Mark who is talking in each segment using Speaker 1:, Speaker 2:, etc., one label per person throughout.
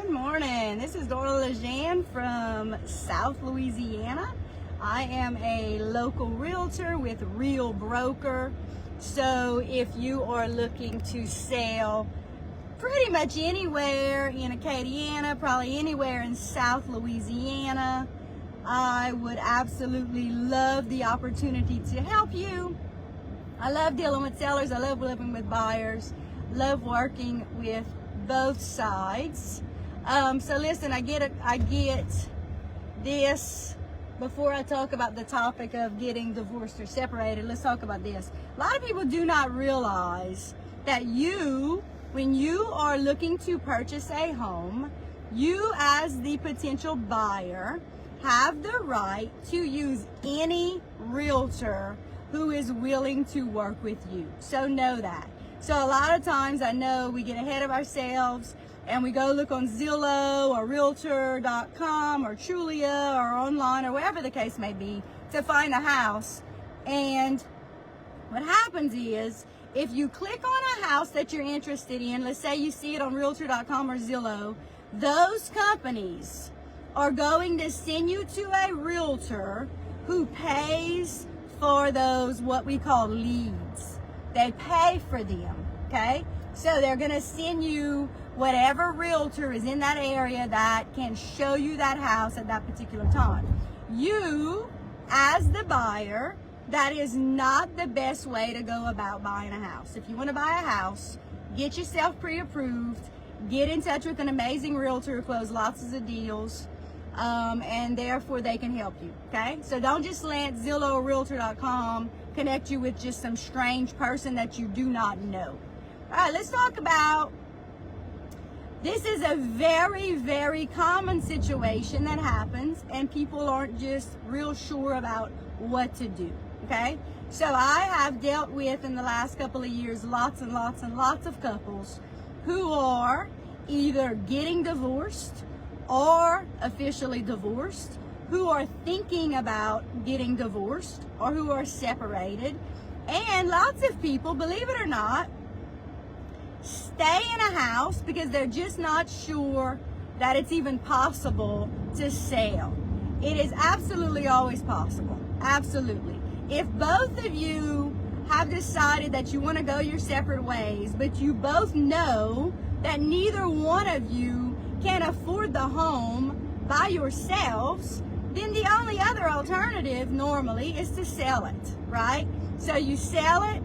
Speaker 1: Good morning. This is Darlacansell from South Louisiana. I am a local realtor with Real Broker. So if you are looking to sell pretty much anywhere in Acadiana, probably anywhere in South Louisiana, I would absolutely love the opportunity to help you. I love dealing with sellers. I love living with buyers. Love working with both sides. So listen, I get this. Before I talk about the topic of getting divorced or separated, let's talk about this. A lot of people do not realize that when you are looking to purchase a home, you as the potential buyer have the right to use any realtor who is willing to work with you. So know that. So a lot of times I know we get ahead of ourselves and we go look on Zillow or Realtor.com or Trulia or online or whatever the case may be to find a house. And what happens is if you click on a house that you're interested in, let's say you see it on Realtor.com or Zillow, those companies are going to send you to a realtor who pays for those what we call leads. They pay for them, okay? So they're going to send you whatever realtor is in that area that can show you that house at that particular time. You, as the buyer, that is not the best way to go about buying a house. If you want to buy a house, get yourself pre-approved, get in touch with an amazing realtor who closes lots of deals, and therefore they can help you, okay? So don't just let Zillow or Realtor.com connect you with just some strange person that you do not know. All right, let's talk about, this is a very, very common situation that happens and people aren't just real sure about what to do, okay? So I have dealt with in the last couple of years lots and lots and lots of couples who are either getting divorced or officially divorced, who are thinking about getting divorced or who are separated. And lots of people, believe it or not, stay in a house because they're just not sure that it's even possible to sell. It is absolutely always possible. Absolutely. If both of you have decided that you want to go your separate ways, but you both know that neither one of you can afford the home by yourselves, then the only other alternative normally is to sell it, right? So you sell it.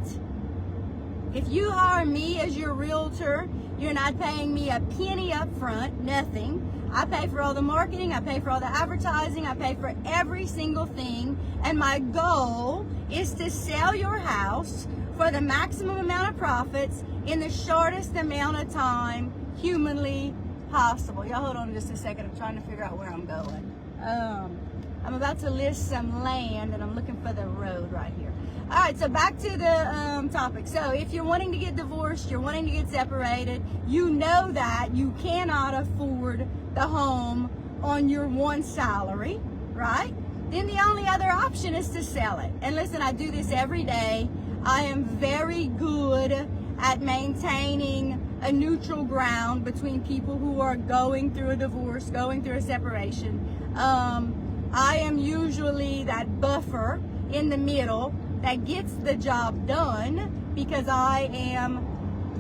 Speaker 1: If you hire me as your realtor, you're not paying me a penny up front, nothing. I pay for all the marketing, I pay for all the advertising, I pay for every single thing. And my goal is to sell your house for the maximum amount of profits in the shortest amount of time humanly possible. Y'all hold on just a second. I'm trying to figure out where I'm going. I'm about to list some land and I'm looking for the road right here. All right, so back to the topic. So if you're wanting to get divorced, you're wanting to get separated, you know that you cannot afford the home on your one salary, right? Then the only other option is to sell it. And listen, I do this every day. I am very good at maintaining a neutral ground between people who are going through a divorce, going through a separation. I am usually that buffer in the middle that gets the job done because I am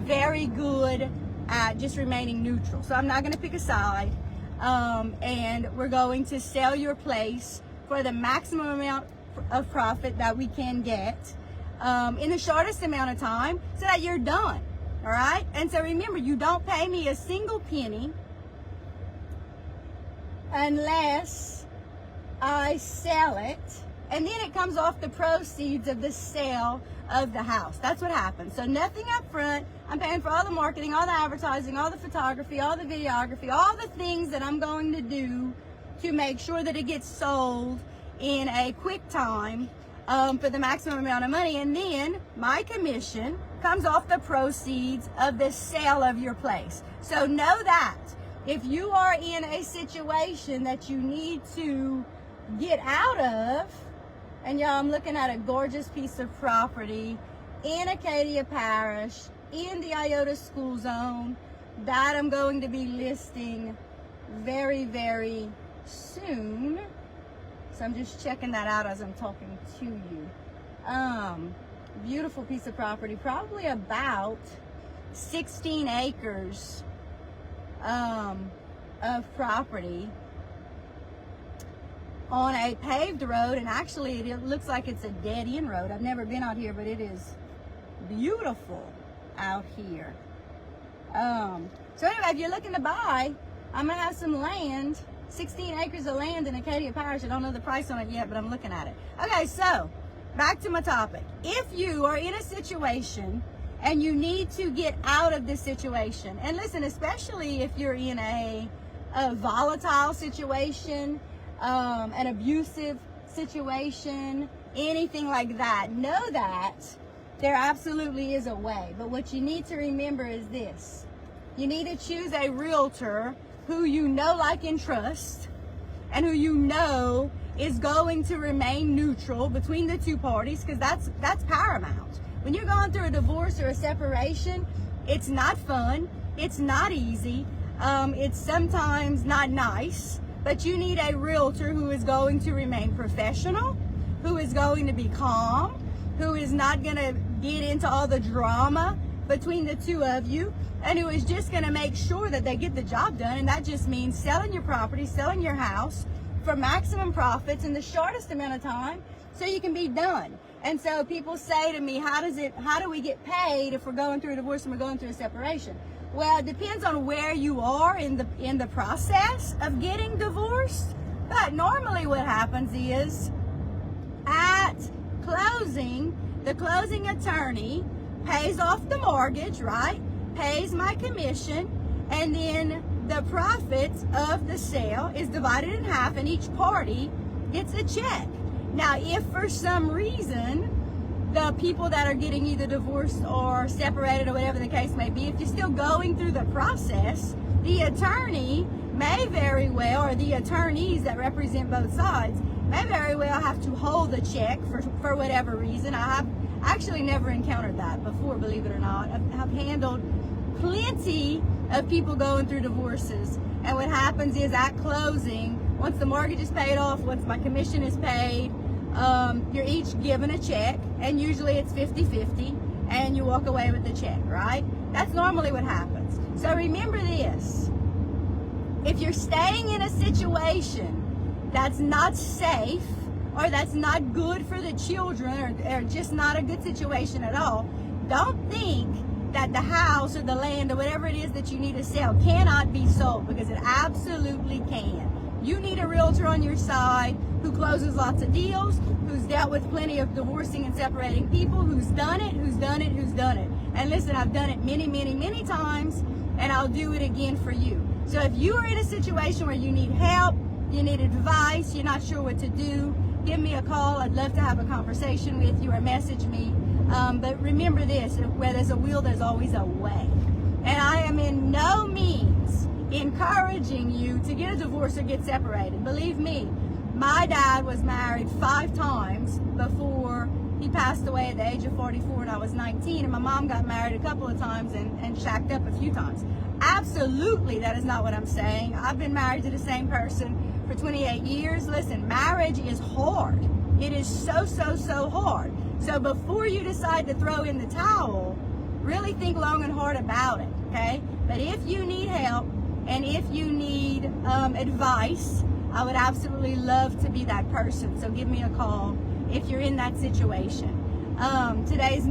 Speaker 1: very good at just remaining neutral. So I'm not going to pick a side, and we're going to sell your place for the maximum amount of profit that we can get in the shortest amount of time so that you're done. All right? And so remember, you don't pay me a single penny unless I sell it, and then it comes off the proceeds of the sale of the house. That's what happens. So nothing up front. I'm paying for all the marketing, all the advertising, all the photography, all the videography, all the things that I'm going to do to make sure that it gets sold in a quick time for the maximum amount of money. And then my commission comes off the proceeds of the sale of your place. So know that if you are in a situation that you need to get out of, and y'all, I'm looking at a gorgeous piece of property in Acadia Parish, in the Iota School Zone. that I'm going to be listing very, very soon. So I'm just checking that out as I'm talking to you. Beautiful piece of property, probably about 16 acres of property on a paved road, and actually it looks like it's a dead-end road. I've never been out here, but it is beautiful out here. So anyway, if you're looking to buy, I'm gonna have some land, 16 acres of land in Acadia Parish. I don't know the price on it yet, but I'm looking at it. Okay, so back to my topic. If you are in a situation and you need to get out of this situation, and listen, especially if you're in a volatile situation, an abusive situation, anything like that, know that there absolutely is a way. But what you need to remember is this. You need to choose a realtor who you know, like, and trust, and who you know is going to remain neutral between the two parties, because that's paramount. When you're going through a divorce or a separation, it's not fun, it's not easy, it's sometimes not nice, but you need a realtor who is going to remain professional, who is going to be calm, who is not going to get into all the drama between the two of you, and who is just going to make sure that they get the job done. And that just means selling your property, selling your house for maximum profits in the shortest amount of time so you can be done. And so people say to me, how do we get paid if we're going through a divorce and we're going through a separation? Well, it depends on where you are in the process of getting divorced. But normally what happens is at closing, the closing attorney pays off the mortgage, right? Pays my commission, and then the profits of the sale is divided in half, and each party gets a check. Now, if for some reason the people that are getting either divorced or separated or whatever the case may be, if you're still going through the process, the attorney may very well, or the attorneys that represent both sides, may very well have to hold the check for whatever reason. I have actually never encountered that before, believe it or not. I've handled plenty of people going through divorces, and what happens is at closing, once the mortgage is paid off, once my commission is paid, you're each given a check, and usually it's 50-50, and you walk away with the check, right? That's normally what happens. So remember this. If you're staying in a situation that's not safe, or that's not good for the children, or just not a good situation at all, don't think that the house or the land or whatever it is that you need to sell cannot be sold, because it absolutely can. You need a realtor on your side who closes lots of deals, who's dealt with plenty of divorcing and separating people, who's done it. And listen, I've done it many, many, many times, and I'll do it again for you. So if you are in a situation where you need help, you need advice, you're not sure what to do, give me a call. I'd love to have a conversation with you, or message me. But remember this, where there's a will, there's always a way. And I am in no means encouraging you to get a divorce or get separated. Believe me, my dad was married 5 times before he passed away at the age of 44 and I was 19. And my mom got married a couple of times and shacked up a few times. Absolutely, that is not what I'm saying. I've been married to the same person for 28 years. Listen, marriage is hard. It is so hard. So before you decide to throw in the towel, really think long and hard about it, okay? But if you need help and if you need advice, I would absolutely love to be that person. So give me a call if you're in that situation. Today's